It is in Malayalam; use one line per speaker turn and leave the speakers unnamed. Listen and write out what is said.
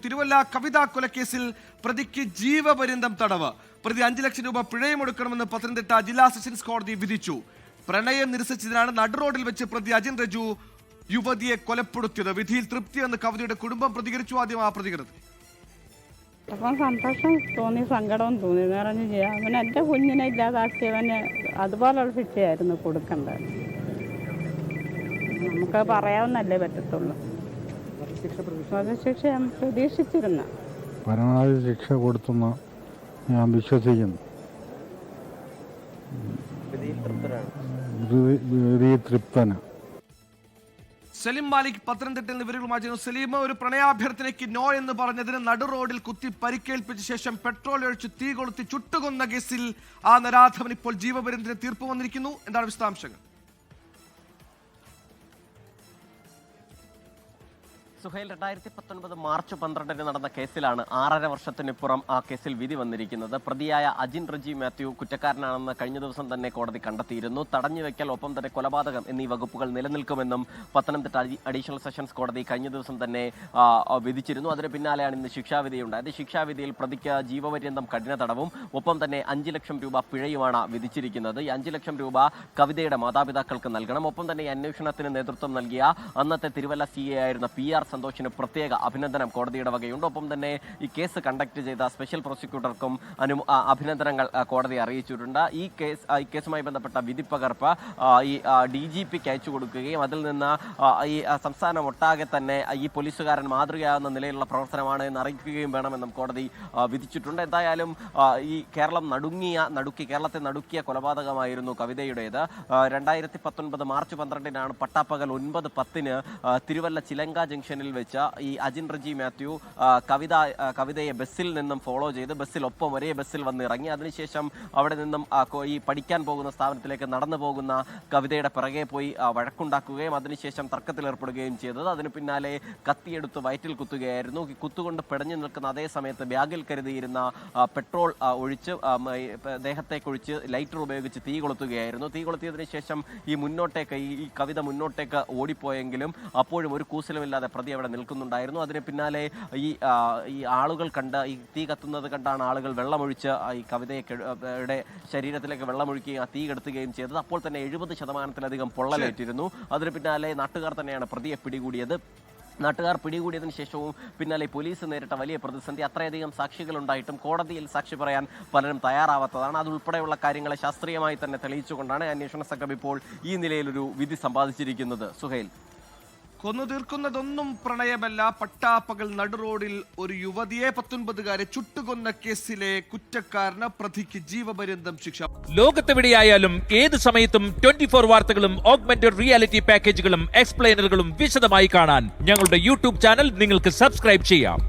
തിരുവല്ല കവിതാ കൊലക്കേസിൽ പ്രതിക്ക് ജീവപര്യന്തം തടവ്. പ്രതി 5 ലക്ഷം രൂപ പിഴയുമൊടുക്കണമെന്ന് പത്തനംതിട്ട ജില്ലാ സെഷൻസ് കോടതി വിധിച്ചു. പ്രണയം നിരസിച്ചതിനാണ് നടുറോഡിൽ വെച്ച് പ്രതി അജിൻ രജു യുവതിയെ കൊലപ്പെടുത്തിയത്. വിധിയിൽ തൃപ്തിയെന്ന് കവിതയുടെ കുടുംബം പ്രതികരിച്ചു. ആദ്യം ആ പ്രതികരണം.
അപ്പം സന്തോഷം തോന്നി, സങ്കടവും തോന്നി. നിറഞ്ഞു ചെയ്യാം. അവൻ എൻ്റെ കുഞ്ഞിനെ ഇല്ലാതാക്കിയവന് അതുപോലുള്ള ശിക്ഷയായിരുന്നു കൊടുക്കേണ്ടത്. നമുക്ക് പറയാവുന്നല്ലേ പറ്റത്തുള്ളൂ. വധശിക്ഷ പ്രതീക്ഷിച്ചിരുന്ന
പരമാവധി ശിക്ഷ കൊടുത്തെന്ന് ഞാൻ വിശ്വസിക്കുന്നു. തൃപ്തന.
സലീം മാലിക് പത്തനംതിട്ടയിൽ നിന്ന് വിവരങ്ങളുമായി ചേർന്നു. സലീം, ഒരു പ്രണയാഭ്യർത്ഥനയ്ക്ക് നോ എന്ന് പറഞ്ഞതിന് നടുറോഡിൽ കുത്തി പരിക്കേൽപ്പിച്ച ശേഷം പെട്രോൾ ഒഴിച്ച് തീ കൊളുത്തി ചുട്ടുകൊന്ന കേസിൽ ആ നരാധവൻ ഇപ്പോൾ ജീവപര്യന്തത്തിന് തീർപ്പ് വന്നിരിക്കുന്നു. എന്താണ് വിശദാംശങ്ങൾ?
സുഹൈൽ, 2019 മാർച്ച് 12 നടന്ന കേസിലാണ് 6.5 വർഷത്തിനിപ്പുറം ആ കേസിൽ വിധി വന്നിരിക്കുന്നത്. പ്രതിയായ അജിൻ റജി മാത്യു കുറ്റക്കാരനാണെന്ന് കഴിഞ്ഞ ദിവസം തന്നെ കോടതി കണ്ടെത്തിയിരുന്നു. തടഞ്ഞുവെക്കൽ, ഒപ്പം തന്നെ കൊലപാതകം എന്നീ വകുപ്പുകൾ നിലനിൽക്കുമെന്നും പത്തനംതിട്ട അഡീഷണൽ സെഷൻസ് കോടതി കഴിഞ്ഞ ദിവസം തന്നെ വിധിച്ചിരുന്നു. അതിന് പിന്നാലെയാണ് ഇന്ന് ശിക്ഷാവിധിയുണ്ടായത്. ശിക്ഷാവിധിയിൽ പ്രതിക്ക് ജീവപര്യന്തം കഠിന തടവും ഒപ്പം തന്നെ 5 ലക്ഷം രൂപ പിഴയുമാണ് വിധിച്ചിരിക്കുന്നത്. ഈ 5 ലക്ഷം രൂപ കവിതയുടെ മാതാപിതാക്കൾക്ക് നൽകണം. ഒപ്പം തന്നെ ഈ അന്വേഷണത്തിന് നേതൃത്വം നൽകിയ അന്നത്തെ തിരുവല്ല CA ആയിരുന്ന PR സന്തോഷിന് പ്രത്യേക അഭിനന്ദനം കോടതിയുടെ വകയുണ്ട്. ഒപ്പം തന്നെ ഈ കേസ് കണ്ടക്ട് ചെയ്ത സ്പെഷ്യൽ പ്രോസിക്യൂട്ടർക്കും അഭിനന്ദനങ്ങൾ കോടതി അറിയിച്ചിട്ടുണ്ട്. ഈ കേസുമായി ബന്ധപ്പെട്ട വിധിപ്പകർപ്പ് ഈ DGPക്ക് അയച്ചു കൊടുക്കുകയും അതിൽ നിന്ന് ഈ സംസ്ഥാനം ഒട്ടാകെ തന്നെ ഈ പോലീസുകാരൻ മാതൃകയാകുന്ന നിലയിലുള്ള പ്രവർത്തനമാണ് എന്ന് അറിയിക്കുകയും വേണമെന്നും കോടതി വിധിച്ചിട്ടുണ്ട്. എന്തായാലും ഈ കേരളത്തെ നടുക്കിയ കൊലപാതകമായിരുന്നു കവിതയുടേത്. 2019 മാർച്ച് 12 പട്ടാപ്പകൽ 9:10 തിരുവല്ല ചിലങ്ക ജംഗ്ഷനിൽ വെച്ച് ഈ അജിൻ റജി മാത്യു കവിതയെ ബസ്സിൽ നിന്നും ഫോളോ ചെയ്ത് ബസ്സിലൊപ്പം ഒരേ ബസ്സിൽ വന്ന് ഇറങ്ങി. അതിനുശേഷം അവിടെ നിന്നും ഈ പഠിക്കാൻ പോകുന്ന സ്ഥാപനത്തിലേക്ക് നടന്നു പോകുന്ന കവിതയുടെ പിറകെ പോയി വഴക്കുണ്ടാക്കുകയും അതിനുശേഷം തർക്കത്തിലേർപ്പെടുകയും ചെയ്തത്. അതിന് പിന്നാലെ കത്തിയെടുത്ത് വയറ്റിൽ കുത്തുകയായിരുന്നു. കുത്തുകൊണ്ട് പിടഞ്ഞു നിൽക്കുന്ന അതേ സമയത്ത് ബാഗിൽ കരുതിയിരുന്ന പെട്രോൾ ഒഴിച്ച് ദേഹത്തേക്കൊഴിച്ച് ലൈറ്റർ ഉപയോഗിച്ച് തീ കൊളുത്തുകയായിരുന്നു. തീ കൊളുത്തിയതിനു ശേഷം ഈ കവിത മുന്നോട്ടേക്ക് ഓടിപ്പോയെങ്കിലും അപ്പോഴും ഒരു കൂസലുമില്ലാതെ പ്രതി അവിടെ നിൽക്കുന്നുണ്ടായിരുന്നു. അതിന് പിന്നാലെ ഈ ആളുകൾ ഈ തീ കത്തുന്നത് കണ്ടാണ് ആളുകൾ വെള്ളമൊഴിച്ച് ഈ കവിതയുടെ ശരീരത്തിലേക്ക് വെള്ളമൊഴിക്കുകയും ആ തീ കെടുത്തുകയും ചെയ്തത്. അപ്പോൾ തന്നെ 70% പൊള്ളലേറ്റിരുന്നു. അതിന് പിന്നാലെ നാട്ടുകാർ തന്നെയാണ് പ്രതിയെ പിടികൂടിയത്. നാട്ടുകാർ പിടികൂടിയതിനു ശേഷവും പിന്നാലെ പോലീസ് നേരിട്ട വലിയ പ്രതിസന്ധി. അത്രയധികം സാക്ഷികളുണ്ടായിട്ടും കോടതിയിൽ സാക്ഷി പറയാൻ പലരും തയ്യാറാവാത്തതാണ്. അതുൾപ്പെടെയുള്ള കാര്യങ്ങളെ ശാസ്ത്രീയമായി തന്നെ തെളിയിച്ചുകൊണ്ടാണ് അന്വേഷണ സംഘം ഇപ്പോൾ ഈ നിലയിലൊരു വിധി സമ്പാദിച്ചിരിക്കുന്നത്. സുഹൈൽ,
കൊന്നു തീർക്കുന്നതൊന്നും പ്രണയമല്ല. പട്ടാപ്പകൽ നടുറോഡിൽ ഒരു യുവതിയെ 19-കാരെ ചുട്ടുകൊന്ന കേസിലെ കുറ്റക്കാരന് പ്രതിക്ക് ജീവപര്യന്തം ശിക്ഷ.
ലോകത്തെവിടെയായാലും ഏത് സമയത്തും 24 വാർത്തകളും ഓഗ്മെന്റഡ് റിയാലിറ്റി പാക്കേജുകളും എക്സ്പ്ലെയിനറുകളും വിശദമായി കാണാൻ ഞങ്ങളുടെ YouTube ചാനൽ നിങ്ങൾക്ക് സബ്സ്ക്രൈബ് ചെയ്യാം.